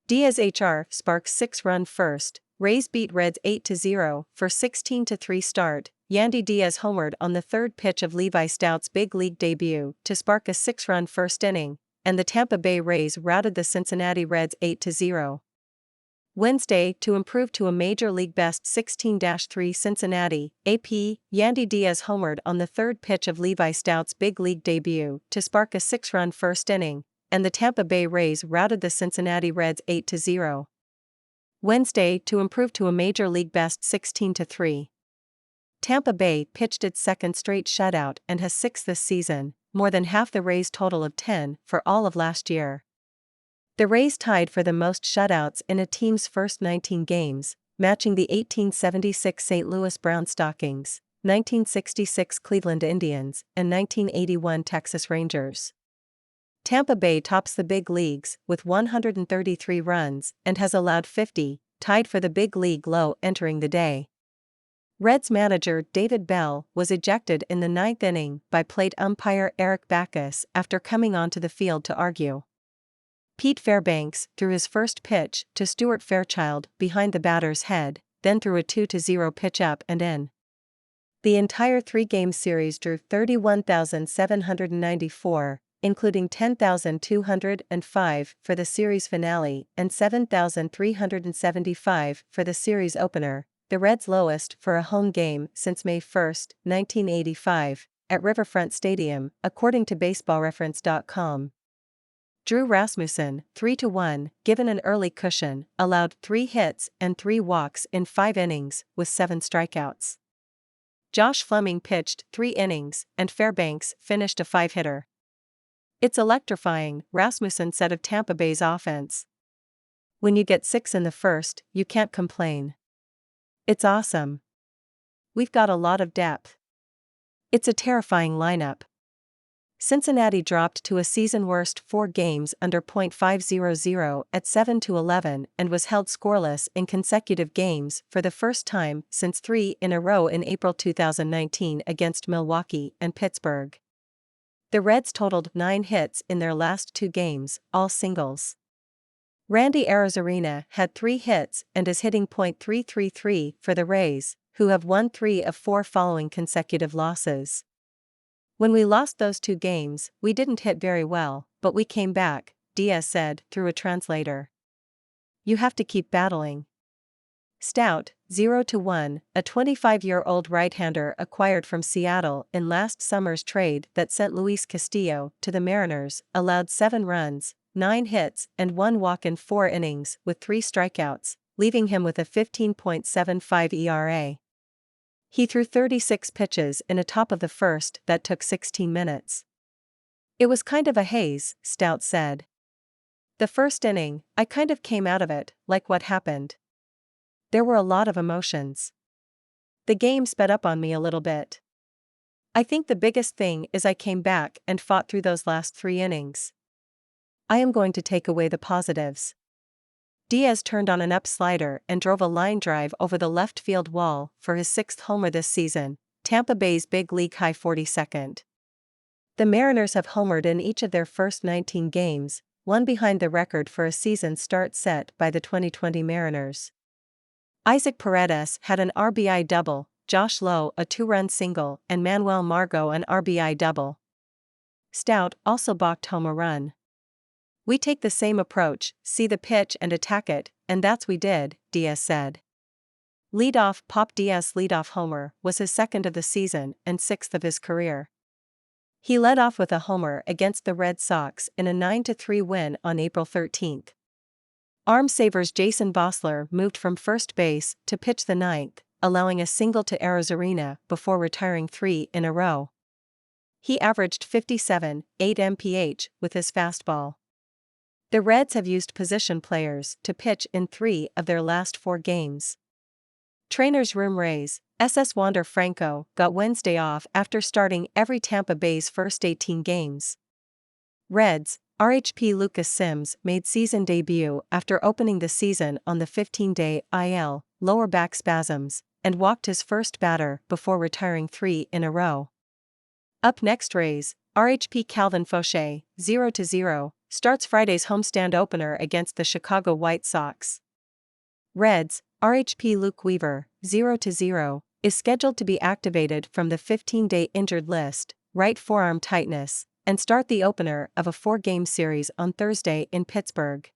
ADaz HR sparks 6-run first, Rays beat Reds 8-0 for 16-3 start. Yandy Diaz homered on the third pitch of Levi Stout's big league debut to spark a 6-run first inning, and the Tampa Bay Rays routed the Cincinnati Reds 8-0. Wednesday, to improve to a Major League best 16-3 Cincinnati, AP, Yandy Diaz homered on the third pitch of Levi Stout's big league debut to spark a 6-run first inning, and the Tampa Bay Rays routed the Cincinnati Reds 8-0. Wednesday, to improve to a Major League best 16-3. Tampa Bay pitched its second straight shutout and has 6 this season, more than half the Rays' total of 10 for all of last year. The Rays tied for the most shutouts in a team's first 19 games, matching the 1876 St. Louis Brown Stockings, 1966 Cleveland Indians, and 1981 Texas Rangers. Tampa Bay tops the big leagues with 133 runs and has allowed 50, tied for the big league low entering the day. Reds manager David Bell was ejected in the 9th inning by plate umpire Eric Backus after coming onto the field to argue. Pete Fairbanks threw his first pitch to Stuart Fairchild behind the batter's head, then threw a 2-0 pitch up and in. The entire 3-game series drew 31,794, including 10,205 for the series finale and 7,375 for the series opener, the Reds' lowest for a home game since May 1, 1985, at Riverfront Stadium, according to BaseballReference.com. Drew Rasmussen, 3-1, given an early cushion, allowed 3 hits and 3 walks in 5 innings, with 7 strikeouts. Josh Fleming pitched 3 innings, and Fairbanks finished a 5-hitter. "It's electrifying," Rasmussen said of Tampa Bay's offense. "When you get 6 in the first, you can't complain. It's awesome. We've got a lot of depth. It's a terrifying lineup." Cincinnati dropped to a season-worst 4 games under .500 at 7-11 and was held scoreless in consecutive games for the first time since 3 in a row in April 2019 against Milwaukee and Pittsburgh. The Reds totaled 9 hits in their last 2 games, all singles. Randy Arozarena had 3 hits and is hitting .333 for the Rays, who have won 3 of 4 following consecutive losses. "When we lost those 2 games, we didn't hit very well, but we came back," Diaz said through a translator. "You have to keep battling." Stout, 0-1, a 25-year-old right-hander acquired from Seattle in last summer's trade that sent Luis Castillo to the Mariners, allowed 7 runs, 9 hits and 1 walk in 4 innings with 3 strikeouts, leaving him with a 15.75 ERA. He threw 36 pitches in a top of the first that took 16 minutes. "It was kind of a haze," Stout said. "The first inning, I kind of came out of it, like what happened. There were a lot of emotions. The game sped up on me a little bit. I think the biggest thing is I came back and fought through those last 3 innings. I am going to take away the positives." Diaz turned on an up slider and drove a line drive over the left field wall for his 6th homer this season, Tampa Bay's big league high 42nd. The Mariners have homered in each of their first 19 games, one behind the record for a season start set by the 2020 Mariners. Isaac Paredes had an RBI double, Josh Lowe a 2-run single and Manuel Margot an RBI double. Stout also balked home a run. "We take the same approach, see the pitch and attack it, and that's we did," Diaz said. Leadoff Pop Diaz's leadoff homer was his 2nd of the season and 6th of his career. He led off with a homer against the Red Sox in a 9-3 win on April 13. Arm Savers Jason Vossler moved from first base to pitch the 9th, allowing a single to Arozarena before retiring 3 in a row. He averaged 57.8 mph with his fastball. The Reds have used position players to pitch in 3 of their last 4 games. Trainer's room Rays, SS Wander Franco got Wednesday off after starting every Tampa Bay's first 18 games. Reds, RHP Lucas Sims made season debut after opening the season on the 15-day IL, lower back spasms, and walked his first batter before retiring 3 in a row. Up next Rays, RHP Calvin Fauché, 0-0, starts Friday's homestand opener against the Chicago White Sox. Reds, RHP Luke Weaver, 0-0, is scheduled to be activated from the 15-day injured list, right forearm tightness, and start the opener of a 4-game series on Thursday in Pittsburgh.